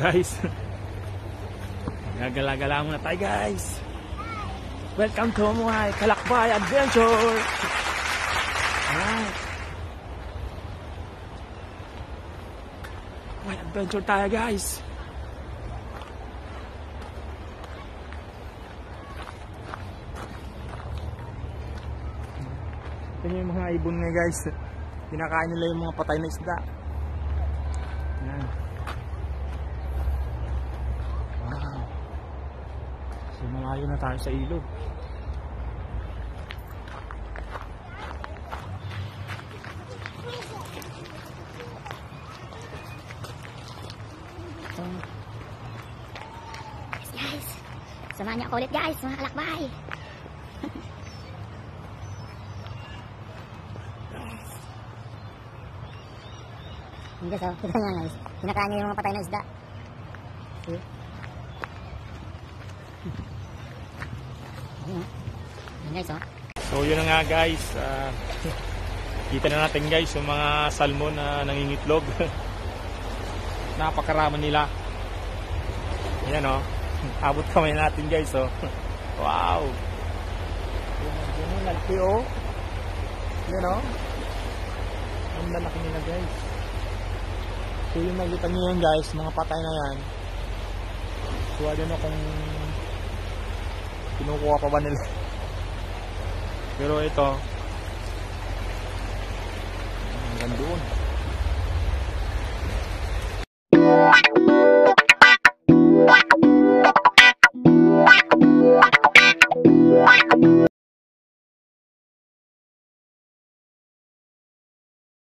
guys. Gagala-gala muna tayo guys. Welcome to my Kalakbay Adventure. Alright. May adventure tayo guys. Ito yung mga ibon nga guys. Kinakain nila yung mga patay na isda. Yan. Wow. So malayo na tayo sa ilog. Guys, samahan niyo ako ulit guys, mga kalakbay. Yung guys, oh, kita nyo guys, kinakain nyo yung mga patay na isda. See? Ayun guys, oh. So yun na nga guys, kita na natin guys yung mga salmon na nangingitlog. Napakarami nila. Ayan o, abot kamay natin guys o. Wow. Yan o, lalaki o. Yan o. Ang lalaki nila guys. So yung nakita nyo yan guys, mga patay na yan. So I don't know kung kinukuha pa ba nila. Pero ito, hanggang doon.